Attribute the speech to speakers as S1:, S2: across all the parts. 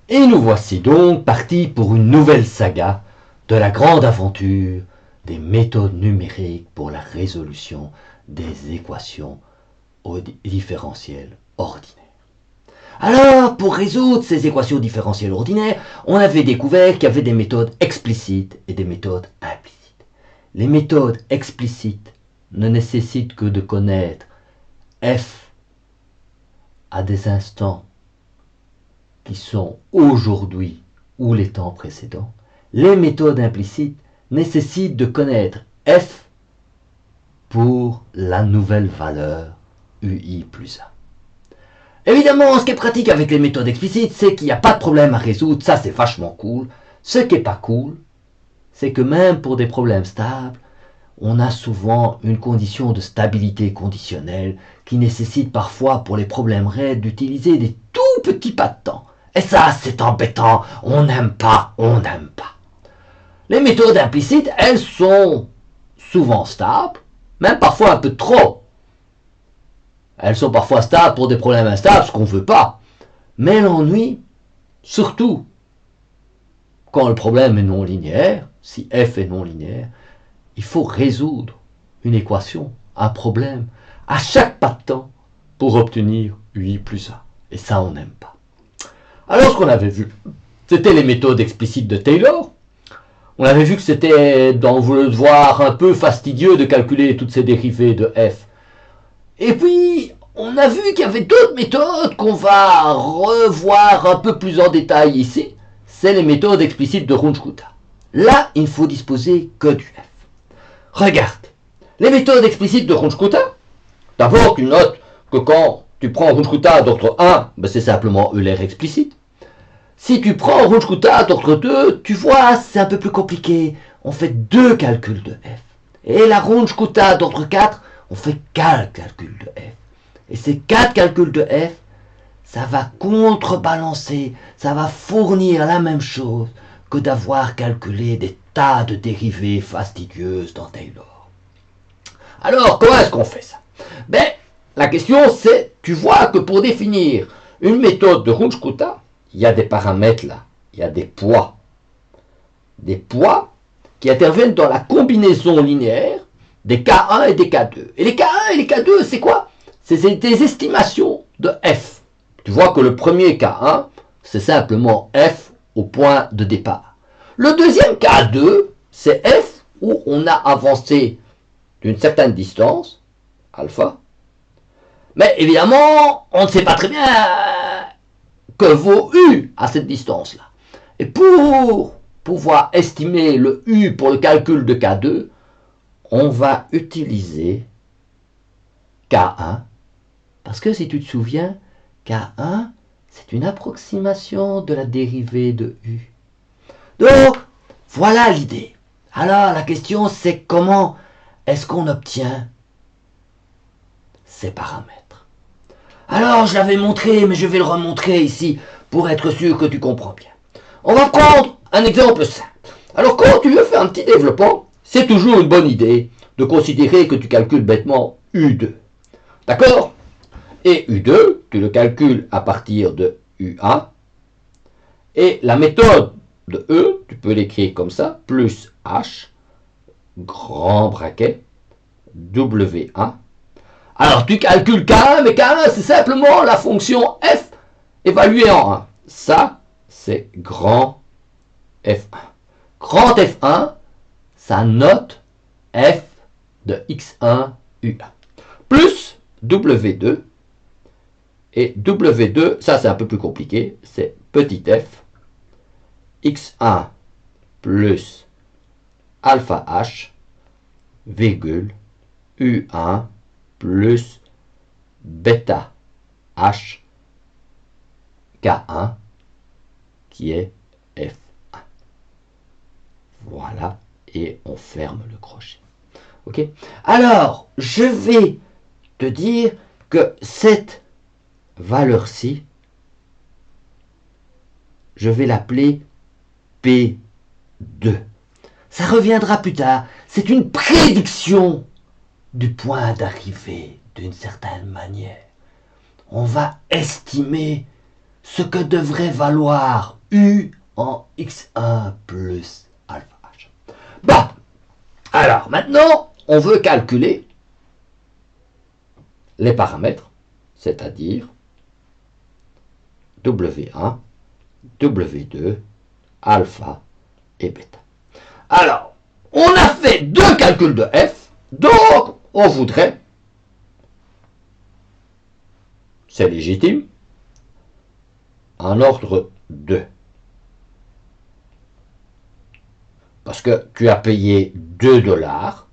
S1: Et nous voici donc partis pour une nouvelle saga de la grande aventure des méthodes numériques pour la résolution des équations différentielles ordinaires. Alors, pour résoudre ces équations différentielles ordinaires, on avait découvert qu'il y avait des méthodes explicites et des méthodes implicites. Les méthodes explicites ne nécessitent que de connaître f à des instants qui sont aujourd'hui ou les temps précédents. Les méthodes implicites nécessitent de connaître f pour la nouvelle valeur ui plus 1. Évidemment, ce qui est pratique avec les méthodes explicites, c'est qu'il n'y a pas de problème à résoudre, ça c'est vachement cool. Ce qui n'est pas cool, c'est que même pour des problèmes stables, on a souvent une condition de stabilité conditionnelle qui nécessite parfois pour les problèmes raides d'utiliser des tout petits pas de temps. Et ça, c'est embêtant, on n'aime pas. Les méthodes implicites, elles sont souvent stables, même parfois un peu trop. Elles sont parfois stables pour des problèmes instables, ce qu'on ne veut pas. Mais l'ennui, surtout quand le problème est non linéaire, si f est non linéaire, il faut résoudre une équation, un problème, à chaque pas de temps pour obtenir ui plus 1. Et ça, on n'aime pas. Alors, ce qu'on avait vu, c'était les méthodes explicites de Taylor. On avait vu que c'était dans le devoir un peu fastidieux de calculer toutes ces dérivées de f. Et puis, on a vu qu'il y avait d'autres méthodes qu'on va revoir un peu plus en détail ici. C'est les méthodes explicites de Runge-Kutta. Là, il ne faut disposer que du f. Regarde, les méthodes explicites de Runge-Kutta, d'abord tu notes que quand tu prends Runge-Kutta d'ordre 1, ben c'est simplement Euler explicite. Si tu prends Runge-Kutta d'ordre 2, tu vois, c'est un peu plus compliqué. On fait 2 calculs de f. Et la Runge-Kutta d'ordre 4, on fait 4 calculs de f. Et ces 4 calculs de f, ça va contrebalancer, ça va fournir la même chose que d'avoir calculé des tas de dérivées fastidieuses dans Taylor. Alors, comment est-ce qu'on fait ça? Ben, la question c'est, tu vois que pour définir une méthode de Runge-Kutta, il y a des paramètres là, il y a des poids qui interviennent dans la combinaison linéaire des K1 et des K2. Et les K1 et les K2, c'est quoi? C'est des estimations de f. Tu vois que le premier K1, c'est simplement f au point de départ. Le deuxième K2, c'est f où on a avancé d'une certaine distance, alpha. Mais évidemment, on ne sait pas très bien que vaut u à cette distance-là. Et pour pouvoir estimer le u pour le calcul de K2, on va utiliser K1, parce que si tu te souviens, K1, c'est une approximation de la dérivée de u. Donc, voilà l'idée. Alors, la question, c'est comment est-ce qu'on obtient ces paramètres? Alors, je l'avais montré, mais je vais le remontrer ici pour être sûr que tu comprends bien. On va prendre un exemple simple. Alors, quand tu veux faire un petit développement, c'est toujours une bonne idée de considérer que tu calcules bêtement U2. D'accord? Et U2, tu le calcules à partir de U1. Et la méthode de E, tu peux l'écrire comme ça, plus H, grand braquet, W1. Alors tu calcules K1, mais K1 c'est simplement la fonction f évaluée en 1. Ça, c'est grand F1. Grand F1, ça note f de x1, u1. Plus W2. Et W2, ça c'est un peu plus compliqué, c'est petit f, x1 plus alpha h, virgule, u1 plus bêta h, k1, qui est f1. Voilà, et on ferme le crochet. Ok? Alors, je vais te dire que cette valeur-ci, je vais l'appeler P2. Ça reviendra plus tard. C'est une prédiction du point d'arrivée d'une certaine manière. On va estimer ce que devrait valoir U en x1 plus alpha h. Bon, alors maintenant, on veut calculer les paramètres, c'est-à-dire W1, W2, alpha et bêta. Alors, on a fait deux calculs de f, donc on voudrait, c'est légitime, en ordre 2. Parce que tu as payé 2 $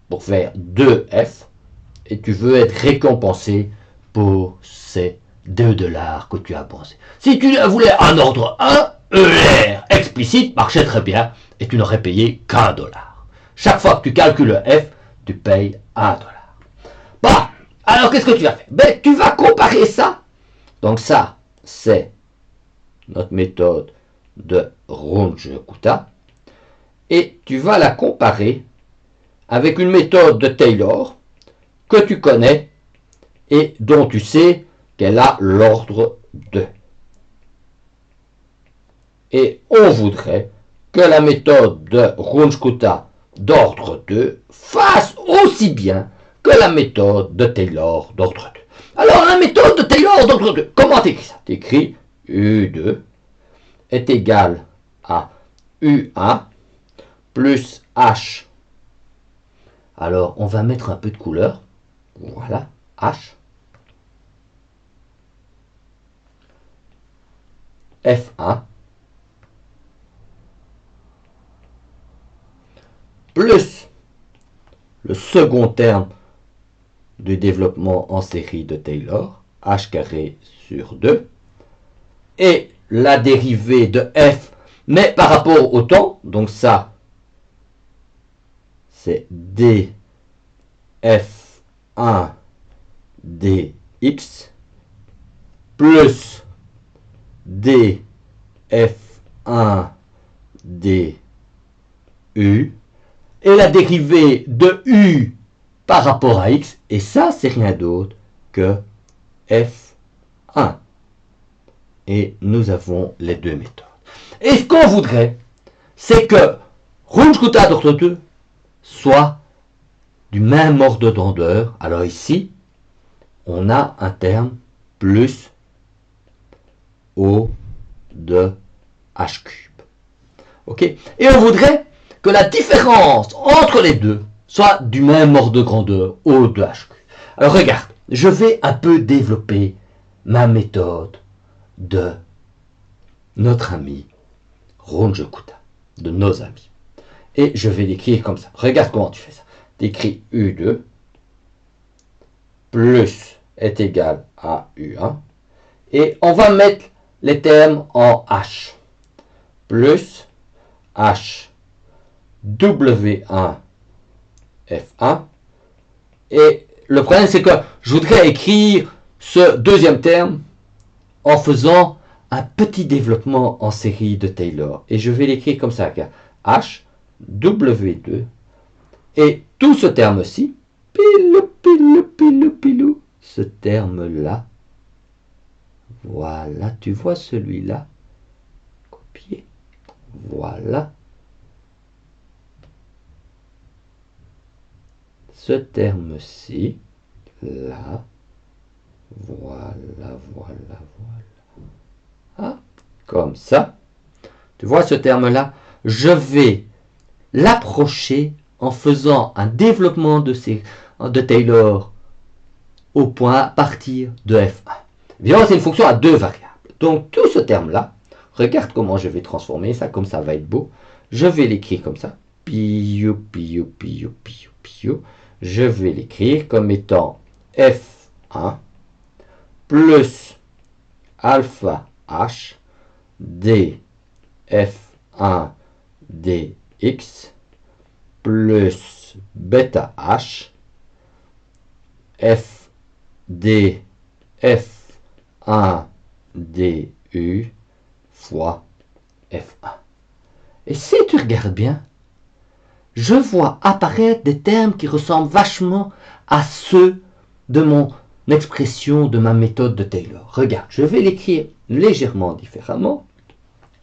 S1: pour faire 2f et tu veux être récompensé pour ces 2 $ que tu as pensé. Si tu voulais en ordre 1, ER explicite marchait très bien et tu n'aurais payé qu'1 $. Chaque fois que tu calcules f, tu payes 1 $. Bon, alors qu'est-ce que tu vas faire? Ben, tu vas comparer ça. Donc ça, c'est notre méthode de Runge-Kutta. Et tu vas la comparer avec une méthode de Taylor que tu connais et dont tu sais qu'elle a l'ordre 2. Et on voudrait que la méthode de Runge-Kutta d'ordre 2 fasse aussi bien que la méthode de Taylor d'ordre 2. Alors la méthode de Taylor d'ordre 2, comment tu écris ça? Tu écris U2 est égal à U1 plus H. Alors, on va mettre un peu de couleur. Voilà, H. F1 plus le second terme du développement en série de Taylor, H carré sur 2, et la dérivée de F, mais par rapport au temps, donc ça, c'est df1 dx plus df1 du, et la dérivée de u par rapport à x, et ça, c'est rien d'autre que f1. Et nous avons les deux méthodes. Et ce qu'on voudrait, c'est que Runge-Kutta d'ordre 2 soit du même ordre de grandeur. Alors ici, on a un terme plus O de h cube. Ok? Et on voudrait que la différence entre les deux soit du même ordre de grandeur, O de h cube. Alors regarde, je vais un peu développer ma méthode de notre ami Runge-Kutta, de nos amis. Et je vais l'écrire comme ça. Regarde comment tu fais ça. Tu écris U2 plus est égal à U1. Et on va mettre les termes en H. Plus H W1 F1. Et le problème, c'est que je voudrais écrire ce deuxième terme en faisant un petit développement en série de Taylor. Et je vais l'écrire comme ça. H W2. Et tout ce terme-ci, pilou, ce terme-là, voilà, tu vois celui-là, copier, voilà, ce terme-ci, là, voilà, ah, comme ça, tu vois ce terme-là, je vais l'approcher en faisant un développement de Taylor au point à partir de f1. Évidemment, c'est une fonction à deux variables. Donc, tout ce terme-là, regarde comment je vais transformer ça, comme ça va être beau. Je vais l'écrire comme ça. Je vais l'écrire comme étant f1 plus alpha h d f1 dx plus bêta h f d f1 du fois f1. Et si tu regardes bien, je vois apparaître des termes qui ressemblent vachement à ceux de mon expression de ma méthode de Taylor. Regarde, je vais l'écrire légèrement différemment.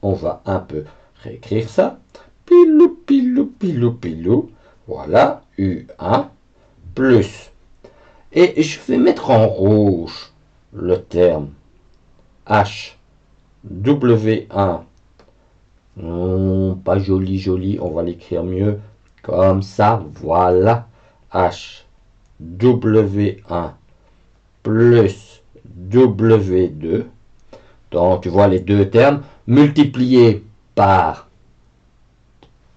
S1: on va un peu réécrire ça. Pilou, pilou, pilou, pilou. Voilà, U1 plus. Et je vais mettre en rouge le terme H, W1. Non, pas joli, joli, on va l'écrire mieux. Comme ça, voilà. H, W1 plus W2. Donc, tu vois les deux termes multipliés par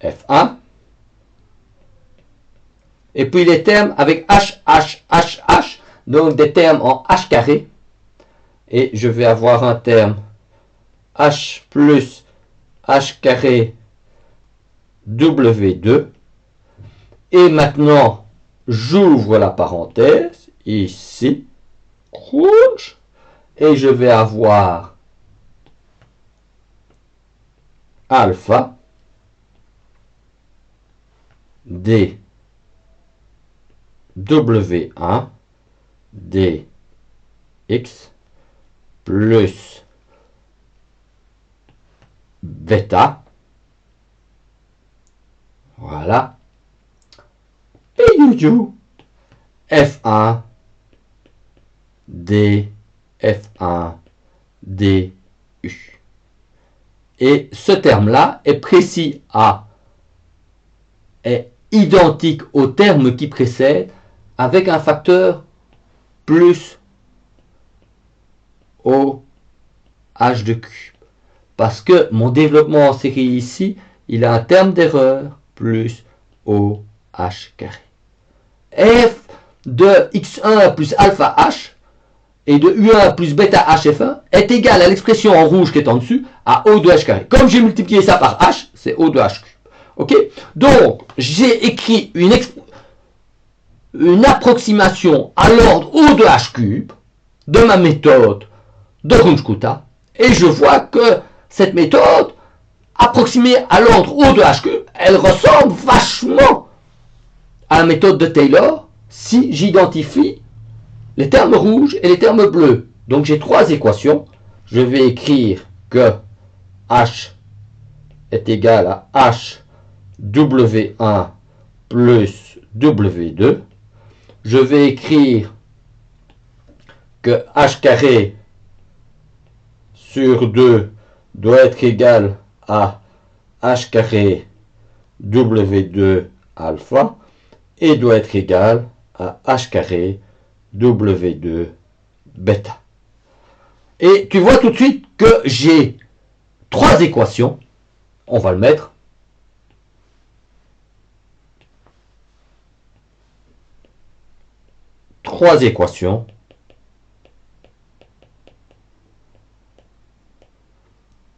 S1: F1. Et puis les termes avec H, H, H, H. Donc des termes en H carré. Et je vais avoir un terme H plus H carré W2. Et maintenant, j'ouvre la parenthèse ici. Rouge. Et je vais avoir alpha d W1 dx plus bêta. Voilà. Et you F1 d F1 du. Et ce terme-là est précis à, est identique au terme qui précède avec un facteur plus au h de cube. Parce que mon développement en série ici, il a un terme d'erreur plus au h carré. F de x1 plus alpha h et de u1 plus bêta hf1 est égal à l'expression en rouge qui est en dessus à o de h carré. Comme j'ai multiplié ça par h, c'est o de h cube. Ok? Donc, j'ai écrit une approximation à l'ordre o de h cube de ma méthode de Runge-Kutta et je vois que cette méthode approximée à l'ordre o de h cube, elle ressemble vachement à la méthode de Taylor si j'identifie les termes rouges et les termes bleus. Donc j'ai trois équations. Je vais écrire que H est égal à H W1 plus W2. Je vais écrire que H carré sur 2 doit être égal à H carré W2 alpha et doit être égal à H carré W2 bêta. Et tu vois tout de suite que j'ai trois équations. On va le mettre. Trois équations.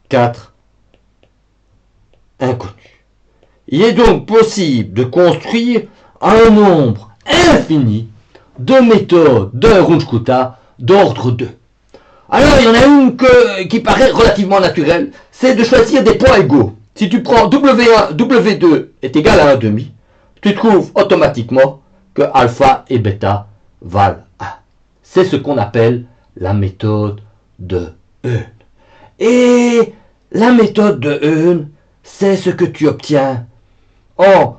S1: Quatre inconnues. Il est donc possible de construire un nombre infini de méthodes de Runge-Kutta d'ordre 2. Alors, il y en a une qui paraît relativement naturelle, c'est de choisir des points égaux. Si tu prends W1, W2 est égal à 1,5, tu trouves automatiquement que alpha et bêta valent 1. C'est ce qu'on appelle la méthode de Hön. Et la méthode de Hön, c'est ce que tu obtiens en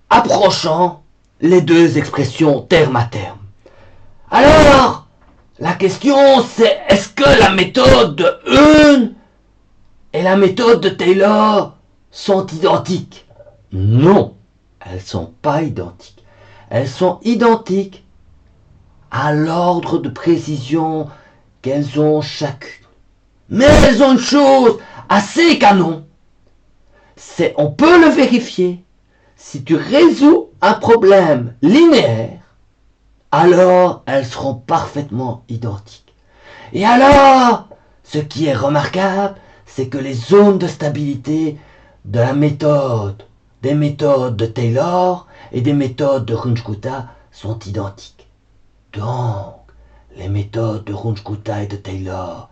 S1: approchant les deux expressions terme à terme. Alors, la question c'est, est-ce que la méthode de Hön et la méthode de Taylor sont identiques? Non, elles ne sont pas identiques. Elles sont identiques à l'ordre de précision qu'elles ont chacune. Mais elles ont une chose assez canon, c'est on peut le vérifier. Si tu résous un problème linéaire, alors elles seront parfaitement identiques. Et alors, ce qui est remarquable, c'est que les zones de stabilité de la méthode, des méthodes de Taylor et des méthodes de Runge-Kutta sont identiques. Donc, les méthodes de Runge-Kutta et de Taylor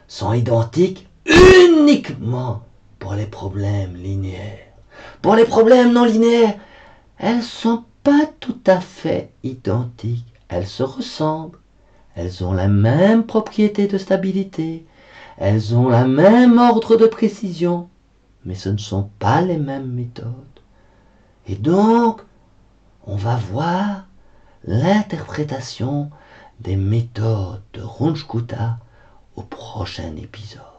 S1: sont identiques uniquement pour les problèmes linéaires. Pour les problèmes non linéaires, elles ne sont pas tout à fait identiques. Elles se ressemblent. Elles ont la même propriété de stabilité. elles ont le même ordre de précision, mais ce ne sont pas les mêmes méthodes. Et donc, on va voir l'interprétation des méthodes de Runge Kutta au prochain épisode.